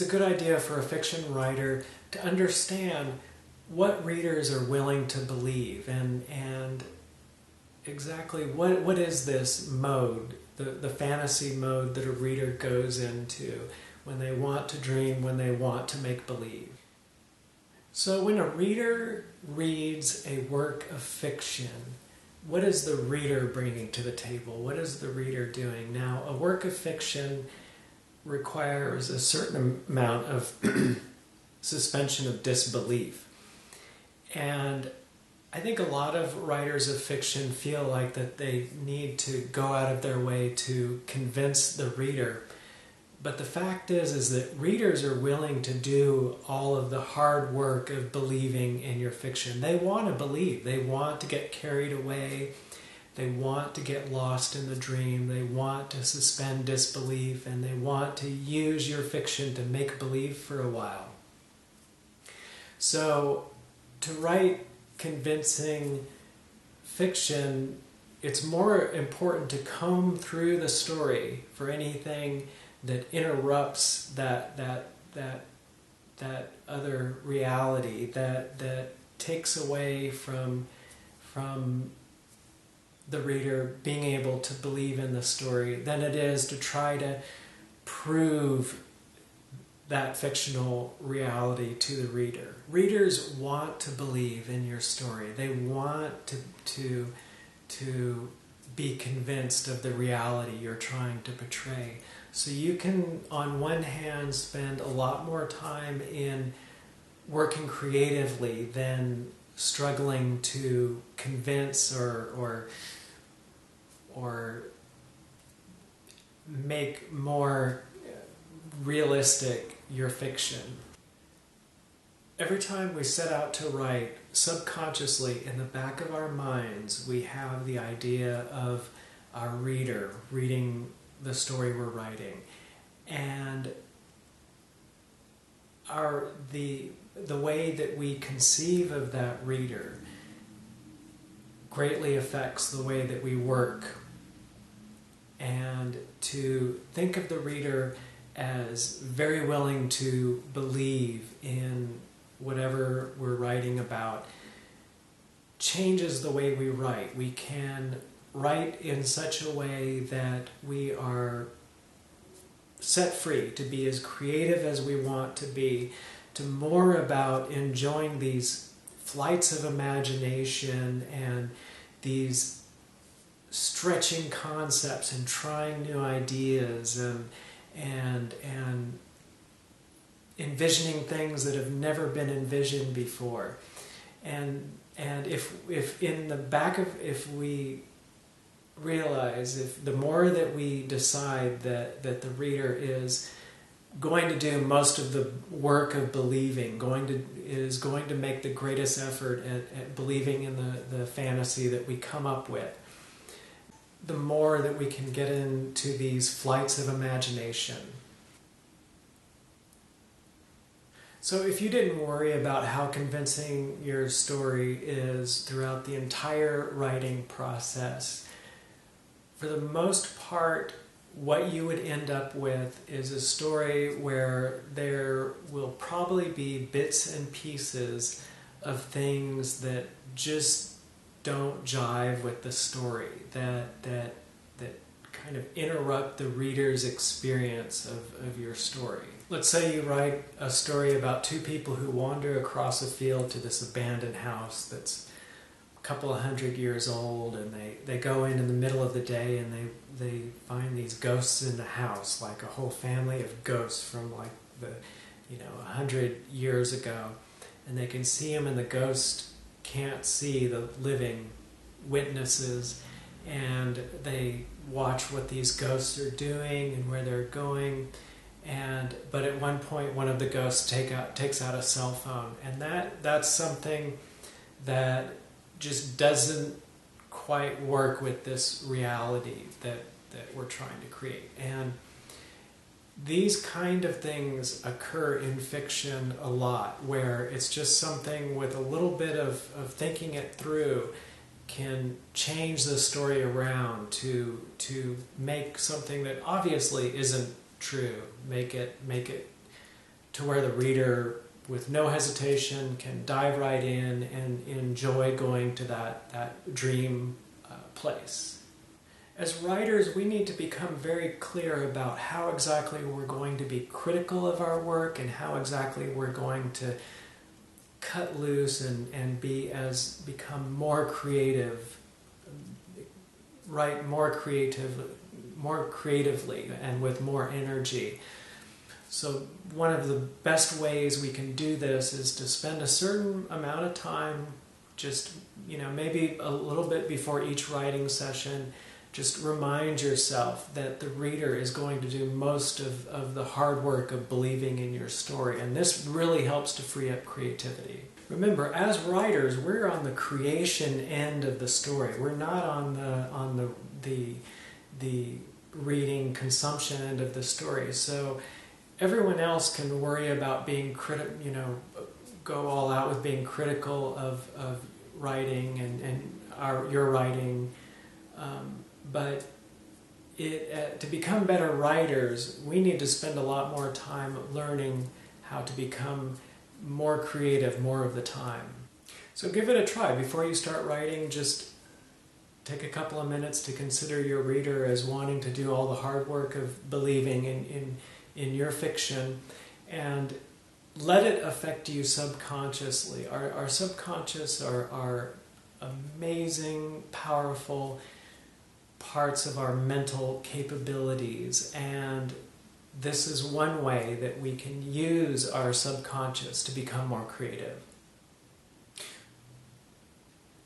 a good idea for a fiction writer to understand what readers are willing to believe and exactly what is this mode, the fantasy mode that a reader goes into when they want to dream, when they want to make believe. So when a reader reads a work of fiction, what is the reader bringing to the table? What is the reader doing? Now, a work of fiction requires a certain amount of suspension of disbelief. And I think a lot of writers of fiction feel like that they need to go out of their way to convince the reader. But the fact is that readers are willing to do all of the hard work of believing in your fiction. They want to believe. They want to get carried away. They want to get lost in the dream. They want to suspend disbelief, and they want to use your fiction to make believe for a while. So to write convincing fiction, it's more important to comb through the story for anything that interrupts that other reality, that takes away from the reader being able to believe in the story, than it is to try to prove that fictional reality to the reader. Readers want to believe in your story. They want to be convinced of the reality you're trying to portray. So you can, on one hand, spend a lot more time in working creatively than struggling to convince or make more realistic your fiction. Every time we set out to write, subconsciously in the back of our minds, we have the idea of our reader reading the story we're writing, and the way that we conceive of that reader greatly affects the way that we work. And to think of the reader as very willing to believe in whatever we're writing about changes the way we write. We can write in such a way that we are set free to be as creative as we want to be, to more about enjoying these flights of imagination and these stretching concepts and trying new ideas and envisioning things that have never been envisioned before. And if in the back of, if we realize, if the more that we decide that the reader is going to do most of the work of believing, is going to make the greatest effort at believing in the fantasy that we come up with, the more that we can get into these flights of imagination. So if you didn't worry about how convincing your story is throughout the entire writing process, for the most part, what you would end up with is a story where there will probably be bits and pieces of things that just don't jive with the story, that kind of interrupt the reader's experience of your story. Let's say you write a story about two people who wander across a field to this abandoned house that's a couple of 100 years old, and they go in the middle of the day and they find these ghosts in the house, like a whole family of ghosts from like 100 years ago, and they can see them, and the ghost can't see the living witnesses, and they watch what these ghosts are doing and where they're going. But at one point, one of the ghosts takes out a cell phone, and that's something that just doesn't quite work with this reality that we're trying to create. And these kind of things occur in fiction a lot, where it's just something with a little bit of thinking it through can change the story around to make something that obviously isn't true, make it to where the reader, with no hesitation, can dive right in and enjoy going to that dream place. As writers, we need to become very clear about how exactly we're going to be critical of our work and how exactly we're going to cut loose and become more creative, write more creatively and with more energy. So one of the best ways we can do this is to spend a certain amount of time, just maybe a little bit before each writing session. Just remind yourself that the reader is going to do most of the hard work of believing in your story, and this really helps to free up creativity. Remember, as writers, we're on the creation end of the story. We're not on the reading consumption end of the story. So everyone else can worry about being go all out with being critical of writing and your writing. But to become better writers, we need to spend a lot more time learning how to become more creative more of the time. So give it a try. Before you start writing, just take a couple of minutes to consider your reader as wanting to do all the hard work of believing in your fiction, and let it affect you subconsciously. Our subconscious are amazing, powerful parts of our mental capabilities, and this is one way that we can use our subconscious to become more creative.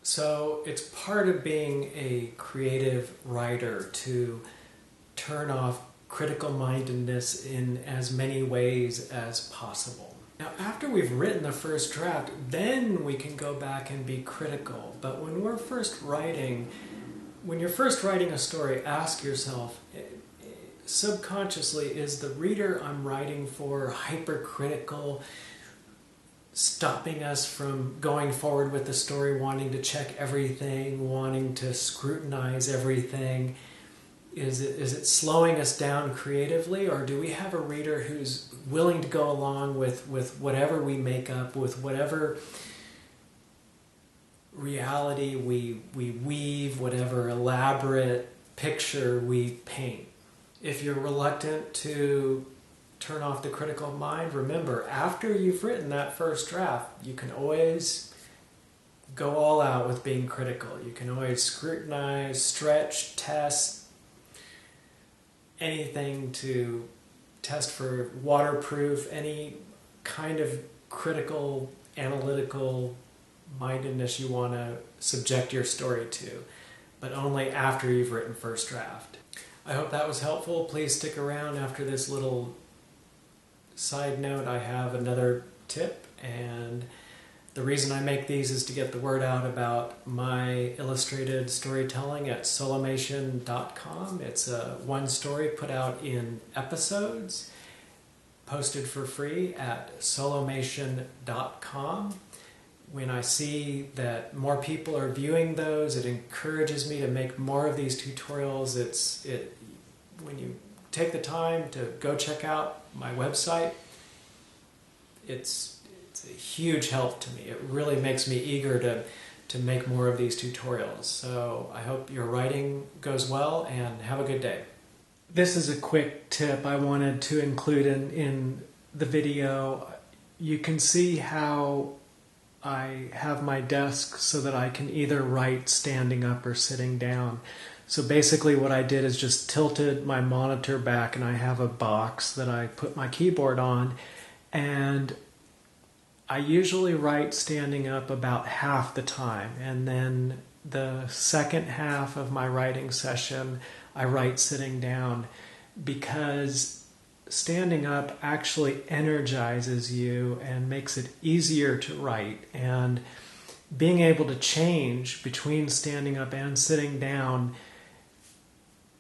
So it's part of being a creative writer to turn off critical mindedness in as many ways as possible. Now, after we've written the first draft, then we can go back and be critical. But when you're first writing a story, ask yourself, subconsciously, is the reader I'm writing for hypercritical, stopping us from going forward with the story, wanting to check everything, wanting to scrutinize everything? Is it slowing us down creatively, or do we have a reader who's willing to go along with whatever we make up, with whatever reality we weave, whatever elaborate picture we paint? If you're reluctant to turn off the critical mind, remember, after you've written that first draft, you can always go all out with being critical. You can always scrutinize, stretch, test, anything to test for waterproof, any kind of critical, analytical mindedness you want to subject your story to, but only after you've written first draft. I hope that was helpful. Please stick around after this little side note. I have another tip, and the reason I make these is to get the word out about my illustrated storytelling at solomation.com. It's one story put out in episodes, posted for free at solomation.com. When I see that more people are viewing those, it encourages me to make more of these tutorials. When you take the time to go check out my website, it's a huge help to me. It really makes me eager to make more of these tutorials. So I hope your writing goes well, and have a good day. This is a quick tip I wanted to include in the video. You can see how I have my desk so that I can either write standing up or sitting down. So basically what I did is just tilted my monitor back, and I have a box that I put my keyboard on, and I usually write standing up about half the time, and then the second half of my writing session I write sitting down, because standing up actually energizes you and makes it easier to write. And being able to change between standing up and sitting down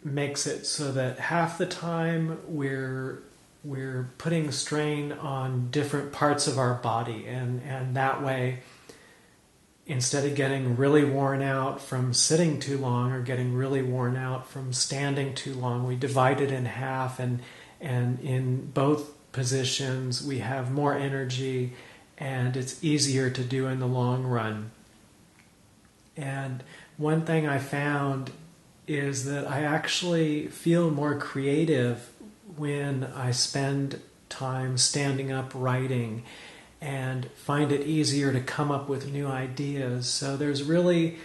makes it so that half the time we're putting strain on different parts of our body, and that way, instead of getting really worn out from sitting too long or getting really worn out from standing too long, we divide it in half, and in both positions, we have more energy, and it's easier to do in the long run. And one thing I found is that I actually feel more creative when I spend time standing up writing, and find it easier to come up with new ideas. So there's really,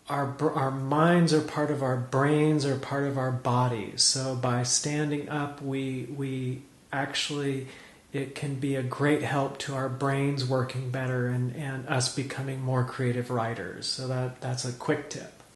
our minds are part of our brains, are part of our bodies. So by standing up, we actually, it can be a great help to our brains working better and us becoming more creative writers. So that's a quick tip.